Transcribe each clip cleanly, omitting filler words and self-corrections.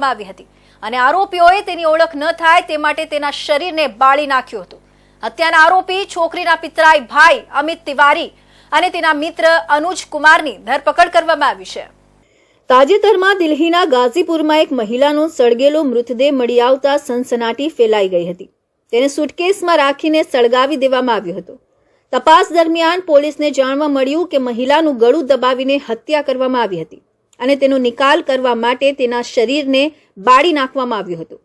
આવી હતી અને આરોપીઓએ તેની ઓળખ ન થાય તે માટે તેના શરીરને બાળી નાખ્યું હતું। હત્યાના આરોપી છોકરીના પિતરાઈ ભાઈ અમિત તિવારી અને તેના મિત્ર અનુજ કુમારની ધરપકડ કરવામાં આવી છે। તાજેતરમાં દિલ્હીના ગાઝીપુરમાં એક મહિલાનો સળગેલો મૃતદેહ મળી આવતા સનસનાટી ફેલાઈ ગઈ હતી। તેને સુટકેસમાં રાખીને સળગાવી દેવામાં આવ્યો હતો। તપાસ દરમિયાન પોલીસને જાણવા મળ્યું કે મહિલાનું ગળું દબાવીને હત્યા કરવામાં આવી હતી અને તેનો નિકાલ કરવા માટે તેના શરીરને બાળી નાખવામાં આવ્યું હતું।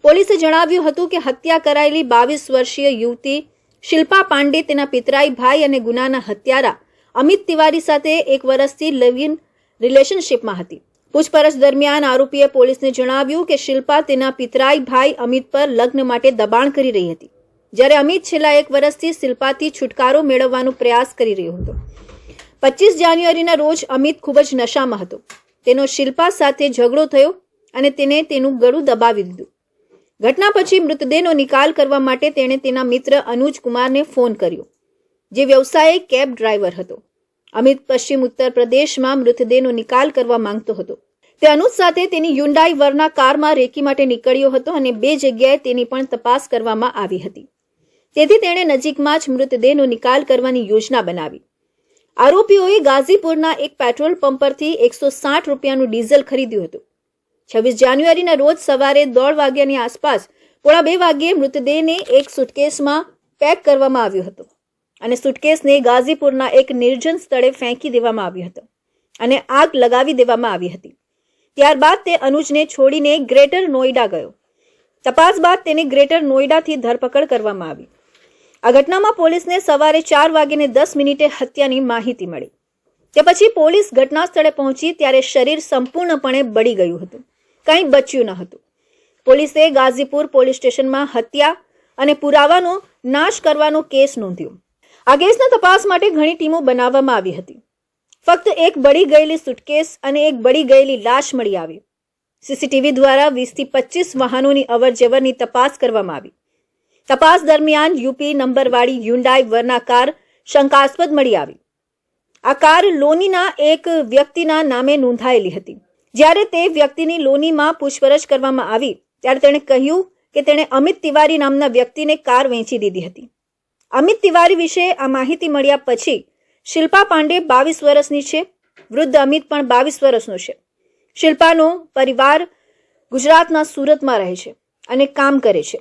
પોલીસે જણાવ્યું હતું કે હત્યા કરાયેલી 22 વર્ષીય યુવતી શિલ્પા પાંડે તેના પિતરાઈ ભાઈ અને ગુનાના હત્યારા અમિત તિવારી સાથે 1 વર્ષથી લિવ ઇન રિલેશનશિપમાં હતી। પૂછપરછ દરમિયાન આરોપીએ પોલીસને જણાવ્યું કે શિલ્પા તેના પિતરાઈ ભાઈ અમિત પર લગ્ન માટે દબાણ કરી રહી હતી, જ્યારે અમિત છેલ્લા 1 વર્ષથી શિલ્પાથી છુટકારો મેળવવાનો પ્રયાસ કરી રહ્યો હતો। 25 જાન્યુઆરીના રોજ અમિત ખૂબ જ નશામાં હતો। તેનો શિલ્પા સાથે ઝઘડો થયો અને તેને તેનું ગળું દબાવી દીધું। ઘટના પછી મૃતદેહનો નિકાલ કરવા માટે તેણે તેના મિત્ર અનુજ કુમારને ફોન કર્યો, જે વ્યવસાયિક કેબ ડ્રાઈવર હતો। અમિત પશ્ચિમ ઉત્તર પ્રદેશમાં મૃતદેહનો નિકાલ કરવા માંગતો હતો। તે અનુજ સાથે તેની હ્યુન્ડાઈ વરના કારમાં રેકી માટે નીકળ્યો હતો અને 2 જગ્યાએ તેની પણ તપાસ કરવામાં આવી હતી। તેથી તેણે નજીકમાં જ મૃતદેહનો નિકાલ કરવાની યોજના બનાવી। આરોપીઓએ ગાઝીપુરના એક પેટ્રોલ પંપ પરથી 160 રૂપિયાનું ડીઝલ ખરીદ્યું હતું। 26 જાન્યુઆરીના રોજ સવારે 1:30 વાગ્યાની આસપાસ 1:30 વાગ્યે મૃતદેહને એક સુટકેસમાં પેક કરવામાં આવ્યો હતો અને સુટકેસને ગાઝીપુરના એક નિર્જન સ્થળે ફેંકી દેવામાં આવ્યો હતો અને આગ લગાવી દેવામાં આવી હતી। ત્યારબાદ તે અનુજને છોડીને ગ્રેટર નોઈડા ગયો। તપાસ બાદ તેની ગ્રેટર નોઈડાથી ધરપકડ કરવામાં આવી। આ ઘટનામાં પોલીસને સવારે 4:10 હત્યાની માહિતી મળી। તે પછી પોલીસ ઘટના સ્થળે પહોંચી ત્યારે શરીર સંપૂર્ણપણે બળી ગયું હતું, કંઈ બચ્યું ન હતું। પોલીસે ગાઝીપુર પોલીસ સ્ટેશનમાં હત્યા અને પુરાવાનો નાશ કરવાનો કેસ નોંધ્યો। આ કેસની તપાસ માટે ઘણી ટીમો બનાવવામાં આવી હતી। ફક્ત એક બળી ગયેલી સુટકેસ અને એક બળી ગયેલી લાશ મળી આવી। સીસીટીવી દ્વારા 20 થી 25 વાહનોની અવરજવરની તપાસ કરવામાં આવી। તપાસ દરમિયાન યુપી નંબરવાળી હ્યુન્ડાઈ વરના કાર શંકાસ્પદ મળી આવી। આ કાર લોનીના એક વ્યક્તિના નામે નોંધાયેલી હતી। જ્યારે તે વ્યક્તિની લોનીમાં પૂછપરછ કરવામાં આવી ત્યારે તેણે કહ્યું કે તેણે અમિત તિવારી નામના વ્યક્તિને કાર વેચી દીધી હતી। અમિત તિવારી વિશે આ માહિતી મળ્યા પછી શિલ્પા પાંડે 22 વર્ષની છે, વૃદ્ધ અમિત પણ 22 વર્ષનો છે। શિલ્પાનો પરિવાર ગુજરાતના સુરતમાં રહે છે અને કામ કરે છે।